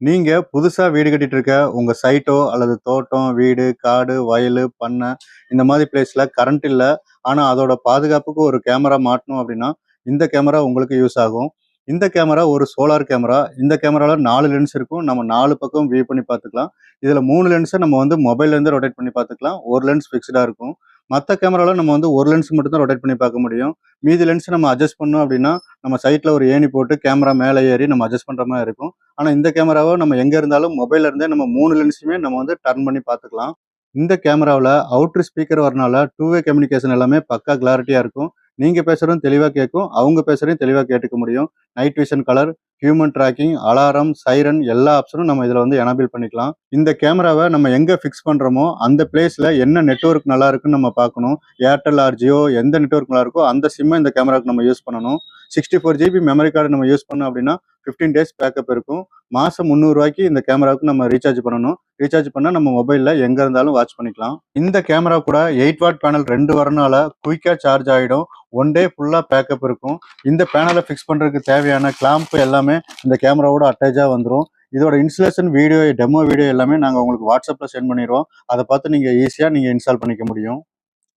நீங்க புதுசா வீடு கட்டிட்டு இருக்க உங்க சைட்டோ அல்லது தோட்டம், வீடு, காடு, வயலு, பண்ணை இந்த மாதிரி பிளேஸ்ல கரண்ட் இல்ல. ஆனா அதோட பாதுகாப்புக்கு ஒரு கேமரா மாட்டணும் அப்படின்னா, இந்த கேமரா உங்களுக்கு யூஸ் ஆகும். இந்த கேமரா ஒரு சோலார் கேமரா. இந்த கேமரால 4 லென்ஸ் இருக்கும். நம்ம 4 பக்கம் வியூ பண்ணி பார்த்துக்கலாம். இதுல 3 லென்ஸ நம்ம வந்து மொபைல்ல இருந்து ரொட்டேட் பண்ணி பார்த்துக்கலாம். 1 லென்ஸ் ஃபிக்ஸ்டா இருக்கும். மத்த கேமரால நம்ம வந்து 1 லென்ஸ் மட்டும் தான் ரொட்டேட் பண்ணி பார்க்க முடியும். மீதி லென்ஸ் நம்ம அட்ஜஸ்ட் பண்ணோம் அப்படின்னா, நம்ம சைட்ல ஒரு ஏணி போட்டு கேமரா மேலே ஏறி நம்ம அட்ஜஸ்ட் பண்ற மாரி இருக்கும். ஆனா இந்த கேமராவ நம்ம எங்க இருந்தாலும் மொபைல்ல இருந்தே நம்ம 3 லென்ஸுமே நம்ம வந்து டர்ன் பண்ணி பார்த்துக்கலாம். இந்த கேமராவுல அவுட்டர் ஸ்பீக்கர் வரனால டூ வே கம்யூனிகேஷன் எல்லாமே பக்கா கிளாரிட்டியா இருக்கும். நீங்க பேசுறதும் தெளிவா கேட்கும். அவங்க பேசுறதையும் தெளிவா கேட்டுக்க முடியும். Night vision colour, human tracking, alarm, siren எல்லா ஆப்ஷனும் நம்ம இதுல வந்து எனேபிள் பண்ணிக்கலாம். இந்த கேமராவ நம்ம எங்க ஃபிக்ஸ் பண்றோமோ அந்த பிளேஸ்ல என்ன நெட்வொர்க் நல்லா இருக்குன்னு நம்ம பார்க்கணும். ஏர்டெல் ஆர் ஜியோ எந்த நெட்வொர்க் நல்லா இருக்கோ அந்த சிம்ம இந்த கேமராவுக்கு நம்ம யூஸ் பண்ணணும். 64 ஜிபி மெமரி கார்டு நம்ம யூஸ் பண்ணோம் அப்படின்னா 15 டேஸ் பேக்கப் இருக்கும். மாசம் ரூ. 300க்கு இந்த கேமராவுக்கு நம்ம ரீசார்ஜ் பண்ணணும். ரீசார்ஜ் பண்ணா நம்ம மொபைல்ல எங்க இருந்தாலும் வாட்ச் பண்ணிக்கலாம். இந்த கேமரா கூட 8 வாட் பேனல் 2 வரனால குயிக்கா சார்ஜ் ஆயிடும். 1 டே ஃபுல்லா பேக்கப் இருக்கும். இந்த பேனலை ஃபிக்ஸ் பண்றதுக்கு தேவையான கிளாம்ப் எல்லாமே இந்த கேமராவோட அட்டாச்சா வந்துரும். இதோட இன்ஸ்டலேஷன் வீடியோ, டெமோ வீடியோ எல்லாமே நாங்க உங்களுக்கு வாட்ஸ்அப்ல சென்ட் பண்ணிடுவோம். அதை பார்த்து நீங்க ஈஸியா இன்ஸ்டால் பண்ணிக்க முடியும்.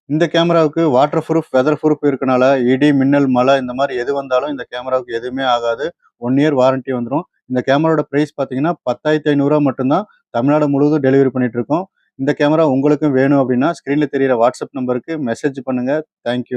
இந்த கேமராவுக்கு வாட்டர் ப்ரூஃப், வெதர் ப்ரூஃப் இருக்கனால இடி, மின்னல், மழை இந்த மாதிரி எது வந்தாலும் இந்த கேமராவுக்கு எதுவுமே ஆகாது. 1 இயர் வாரண்டி வந்துரும். இந்த கேமராவோட பிரைஸ் பார்த்தீங்கன்னா ரூ. 10,500 மட்டும்தான். தமிழ்நாடு முழுவதும் டெலிவரி பண்ணிட்டு இருக்கோம். இந்த கேமரா உங்களுக்கும் வேணும் அப்படின்னா ஸ்க்ரீன்ல தெரியிற வாட்ஸ்அப் நம்பருக்கு மெசேஜ் பண்ணுங்க. தேங்க்யூ.